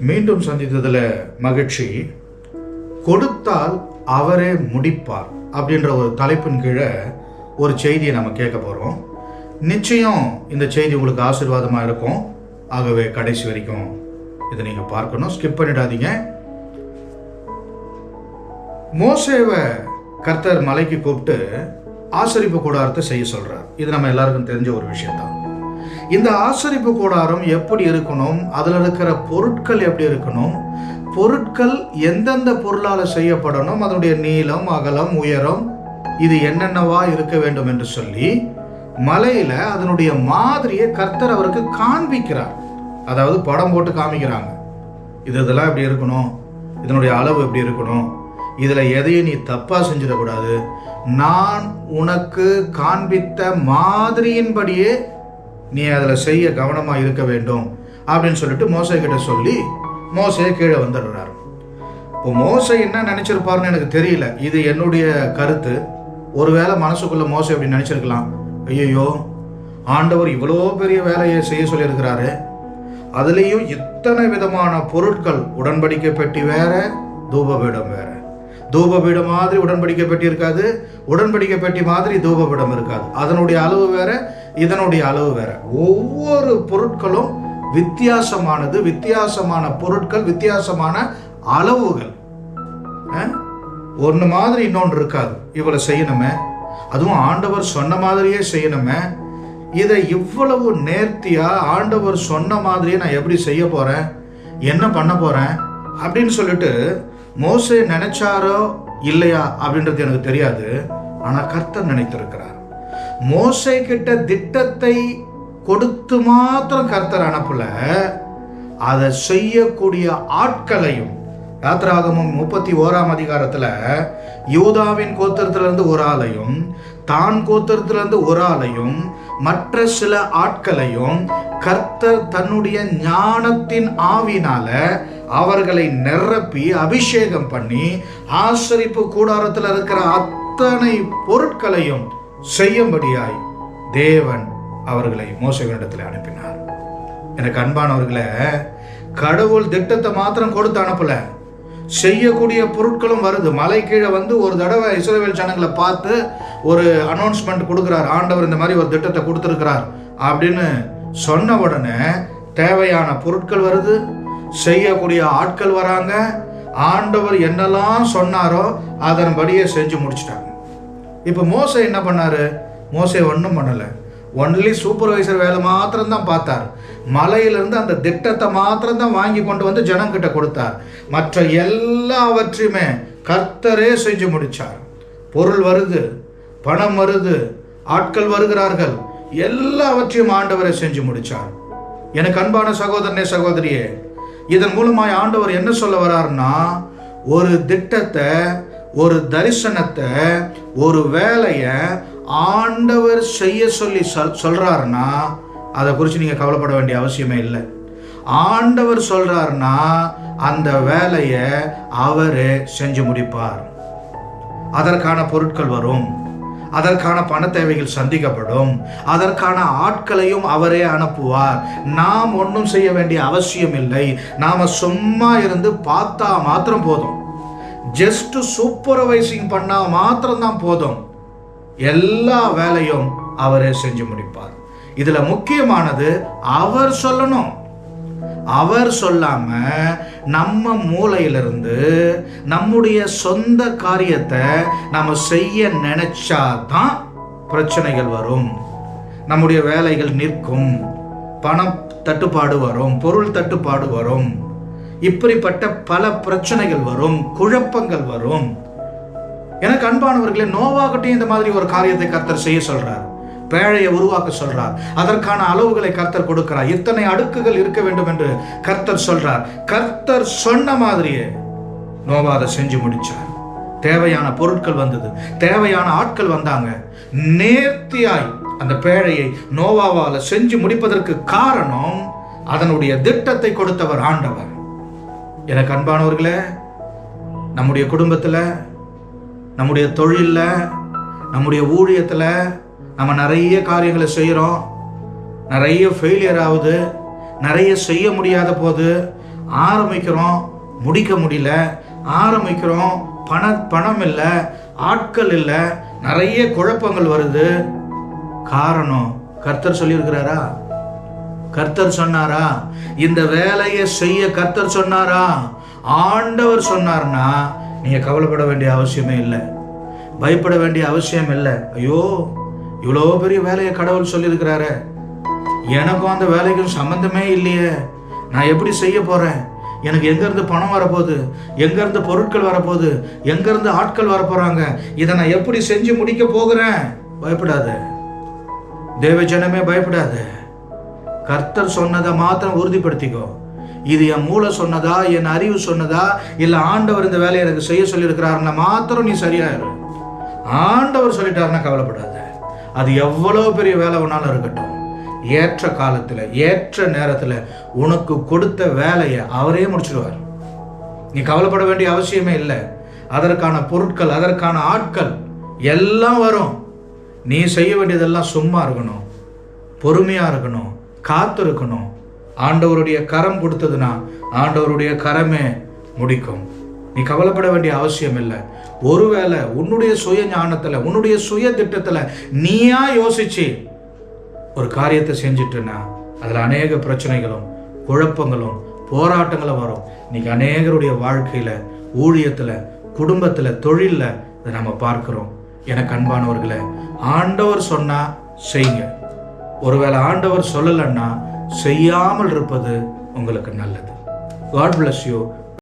மீண்டும் சந்தித்ததில் மகிழ்ச்சி. கொடுத்தால் அவரே முடிப்பார் அப்படின்ற ஒரு தலைப்பின் கீழே ஒரு செய்தியை நம்ம கேட்க போகிறோம். நிச்சயம் இந்த செய்தி உங்களுக்கு ஆசீர்வாதமாக இருக்கும். ஆகவே கடைசி வரைக்கும் இதை நீங்கள் பார்க்கணும், ஸ்கிப் பண்ணிடாதீங்க. மோசேவை கர்த்தர் மலைக்கு கூப்பிட்டு ஆசரிப்பு கூடாரத்தை செய்ய சொல்றார். இது நம்ம எல்லாருக்கும் தெரிஞ்ச ஒரு விஷயம்தான். இந்த ஆசரிப்பு கூடாரம் எப்படி இருக்கணும், அதில் இருக்கிற பொருட்கள் எப்படி இருக்கணும், பொருட்கள் எந்தெந்த பொருளால் செய்யப்படணும், அதனுடைய நீளம், அகலம், உயரம், இது என்னென்னவா இருக்க வேண்டும் என்று சொல்லி மலையில அதனுடைய மாதிரியை கர்த்தர் அவருக்கு காண்பிக்கிறார். அதாவது படம் போட்டு காமிக்கிறாங்க. இதெல்லாம் எப்படி இருக்கணும், இதனுடைய அளவு எப்படி இருக்கணும், இதுல எதையும் நீ தப்பா செஞ்சிடக்கூடாது, நான் உனக்கு காண்பித்த மாதிரியின்படியே நீ அதில் செய்ய கவனமா இருக்க வேண்டும் அப்படின்னு சொல்லிட்டு மோசே கிட்ட சொல்லி மோசே கீழே வந்துடுறாரு. இப்போ மோசே என்ன நினைச்சிருப்பாருன்னு எனக்கு தெரியல, இது என்னுடைய கருத்து. ஒருவேளை மனசுக்குள்ள மோசே அப்படி நினைச்சிருக்கலாம், ஐயோ ஆண்டவர் இவ்வளோ பெரிய வேலையை செய்ய சொல்லியிருக்கிறாரு, அதுலேயும் இத்தனை விதமான பொருட்கள், உடன்படிக்கை பெட்டி வேற, தூபபீடம் வேற. தூபபீடம் மாதிரி உடன்படிக்கை பெட்டி இருக்காது, உடன்படிக்கை பெட்டி மாதிரி தூபபீடம் இருக்காது. அதனுடைய அளவு வேற, இதனுடைய அளவு வேற. ஒவ்வொரு பொருட்களும் வித்தியாசமானது, வித்தியாசமான பொருட்கள், வித்தியாசமான அளவுகள். ஒன்று மாதிரி இன்னொன்று இருக்காது. இவ்வளவு செய்யணுமே, அதுவும் ஆண்டவர் சொன்ன மாதிரியே செய்யணுமே, இதை இவ்வளவு நேர்த்தியா ஆண்டவர் சொன்ன மாதிரியே நான் எப்படி செய்ய போறேன், என்ன பண்ண போறேன் அப்படின்னு சொல்லிட்டு மோசே நினைச்சாரோ இல்லையா அப்படின்றது எனக்கு தெரியாது. ஆனா கர்த்தர் நினைத்திருக்கிறார். மோசே கிட்ட திட்டத்தை கொடுத்து மாத்திரம் கர்த்தர் அனுப்பல, அதை செய்யக்கூடிய ஆட்களையும். யாத்திராகமம் 31ஆம் அதிகாரத்துல யூதாவின் கோத்திரத்திலிருந்து ஒரு ஆளையும், தான் கோத்திரத்திலிருந்து ஒரு ஆளையும், மற்ற சில ஆட்களையும் கர்த்தர் தன்னுடைய ஞானத்தின் ஆவினால அவர்களை நிரப்பி அபிஷேகம் பண்ணி ஆசரிப்பு கூடாரத்தில் இருக்கிற அத்தனை பொருட்களையும் செய்யும்படியாய் தேவன் அவர்களை மோசேவினிடத்தில் அனுப்பினார். எனக்கு அன்பானவர்களே, கடவுள் திட்டத்தை மாத்திரம் கொடுத்து அனுப்பல, செய்யக்கூடிய பொருட்களும் வருது. மலை கீழே வந்து ஒரு தடவை இஸ்ரவேல் ஜனங்களை பார்த்து ஒரு அனௌன்ஸ்மெண்ட் கொடுக்கிறார், ஆண்டவர் இந்த மாதிரி ஒரு திட்டத்தை கொடுத்திருக்கிறார் அப்படின்னு சொன்ன உடனே தேவையான பொருட்கள் வருது, செய்யக்கூடிய ஆட்கள் வராங்க. ஆண்டவர் என்னெல்லாம் சொன்னாரோ அதன்படியே செஞ்சு முடிச்சிட்டாங்க. இப்ப மோசே என்ன பண்ணாரு? மோசே ஒன்றும் பண்ணல, ஒன்லி சூப்பர்வைசர் வேலை மாத்திரம் தான் பார்த்தார். மலையிலிருந்து அந்த திட்டத்தை மாத்திரம் தான் வாங்கி கொண்டு வந்து ஜனங்கிட்ட கொடுத்தார். மற்ற எல்லாவற்றையுமே கர்த்தரே செஞ்சு முடிச்சார். பொருள் வருது, பணம் வருது, ஆட்கள் வருகிறார்கள், எல்லாவற்றையும் ஆண்டவரை செஞ்சு முடிச்சார். எனக்கு அன்பான சகோதரனே, சகோதரியே, இதன் மூலமாய் ஆண்டவர் என்ன சொல்ல வர்றாருன்னா, ஒரு திட்டத்தை, ஒரு தரிசனத்தை, ஒரு வேலையை ஆண்டவர் செய்ய சொல்லி சொல்றாருன்னா அதை குறித்து நீங்க கவலைப்பட வேண்டிய அவசியமே இல்லை. ஆண்டவர் சொல்றாருன்னா அந்த வேலையை அவரே செஞ்சு முடிப்பார். அதற்கான பொருட்கள் வரும், அதற்கான பண தேவைகள் சந்திக்கப்படும், அதற்கான ஆட்களையும் அவரே அனுப்புவார். நாம் ஒன்றும் செய்ய வேண்டிய அவசியம் இல்லை. நாம சும்மா இருந்து பார்த்தா மாத்திரம் போதும், ஜஸ்ட் சூப்பர்வைசிங் பண்ணா மாத்திரம் தான் போதும். எல்லா வேலையும் அவரே செஞ்சு முடிப்பார். இதுல முக்கியமானது அவர் சொல்லணும். அவர் சொல்லாம நம்ம மூளையிலிருந்து நம்முடைய சொந்த காரியத்தை நம்ம செய்ய நினைச்சாதான் பிரச்சனைகள் வரும், நம்முடைய வேலைகள் நிற்கும், பணம் தட்டுப்பாடு வரும், பொருள் தட்டுப்பாடு வரும், இப்படிப்பட்ட பல பிரச்சனைகள் வரும், குழப்பங்கள் வரும். எனக்கு அன்பானவர்களே, நோவாகட்டையும் இந்த மாதிரி ஒரு காரியத்தை கர்த்தர் செய்ய சொல்றார், பேழையை உருவாக்க சொல்றார், அதற்கான அளவுகளை கர்த்தர் கொடுக்கிறார், இத்தனை அடுக்குகள் இருக்க வேண்டும் என்று கர்த்தர் சொல்றார். கர்த்தர் சொன்ன மாதிரியே நோவா அதை செஞ்சு முடிச்சார். தேவையான பொருட்கள் வந்தது, தேவையான ஆட்கள் வந்தாங்க. நேர்த்தியாய் அந்த பேழையை நோவாவால செஞ்சு முடிப்பதற்கு காரணம் அதனுடைய திட்டத்தை கொடுத்தவர் ஆண்டவர். எனக்கு அன்பானவர்களே, நம்முடைய குடும்பத்தில், நம்முடைய தொழிலில், நம்முடைய ஊழியத்தில் நம்ம நிறைய காரியங்களை செய்கிறோம், நிறைய ஃபெயிலியர் ஆகுது, நிறைய செய்ய முடியாத போது ஆரம்பிக்கிறோம், முடிக்க முடியல. ஆரம்பிக்கிறோம், பணம் இல்லை, ஆட்கள் இல்லை, நிறைய குழப்பங்கள் வருது. காரணம் கர்த்தர் சொல்லியிருக்கிறாரா? கர்த்தர் சொன்னாரா? இந்த வேலையை செய்ய கர்த்தர் சொன்னாரா? ஆண்டவர் சொன்னார்னா நீங்க கவலைப்பட வேண்டிய அவசியமே இல்லை, பயப்பட வேண்டிய அவசியம் இல்லை. ஐயோ, இவ்வளோ பெரிய வேலையை கடவுள் சொல்லியிருக்கிறாரு, எனக்கும் அந்த வேலைக்கும் சம்பந்தமே இல்லையே, நான் எப்படி செய்ய போறேன்? எனக்கு எங்கேருந்து பணம் வரப்போகுது, எங்கேருந்து பொருட்கள் வரப்போகுது, எங்கேருந்து ஆட்கள் வரப்போறாங்க, இதை நான் எப்படி செஞ்சு முடிக்க போகிறேன்? பயப்படாத தேவ ஜனமே, பயப்படாத. கர்த்தர் சொன்னதை மாத்திரம் உறுதிப்படுத்திக்கோ. இது என் மூளை சொன்னதா, என் அறிவு சொன்னதா, இல்லை ஆண்டவர் இந்த வேலையை எனக்கு செய்ய சொல்லியிருக்கிறாருன்னா மாத்திரம் நீ சரியாயிரு. ஆண்டவர் சொல்லிட்டாருன்னா கவலைப்படாத. அது எவ்வளோ பெரிய வேலை வேணாலும் இருக்கட்டும், ஏற்ற காலத்தில் ஏற்ற நேரத்தில் உனக்கு கொடுத்த வேலையை அவரே முடிச்சிடுவார். நீ கவலைப்பட வேண்டிய அவசியமே இல்லை. அதற்கான பொருட்கள், அதற்கான ஆட்கள் எல்லாம் வரும். நீ செய்ய வேண்டியதெல்லாம் சும்மா இருக்கணும், பொறுமையா இருக்கணும், காத்து இருக்கணும். ஆண்டவருடைய கரம் கொடுத்ததுன்னா ஆண்டவருடைய கரமே முடிக்கும். நீ கவலைப்பட வேண்டிய அவசியம் இல்லை. ஒருவேளை உன்னுடைய சுய ஞானத்துல, உன்னுடைய சுய திட்டத்துல நீயா யோசிச்சு ஒரு காரியத்தை செஞ்சிட்டுன்னா அதுல அநேக பிரச்சனைகளும் குழப்பங்களும் போராட்டங்களும் வரும். இன்னைக்கு அநேகருடைய வாழ்க்கையில, ஊழியத்துல, குடும்பத்துல, தொழில்ல இதை நம்ம பார்க்கிறோம். எனக்கு அன்பானவர்களே, ஆண்டவர் சொன்னா செய்யுங்க. ஒருவேளை ஆண்டவர் சொல்லலைன்னா செய்யாமல் இருப்பது உங்களுக்கு நல்லது. God bless you.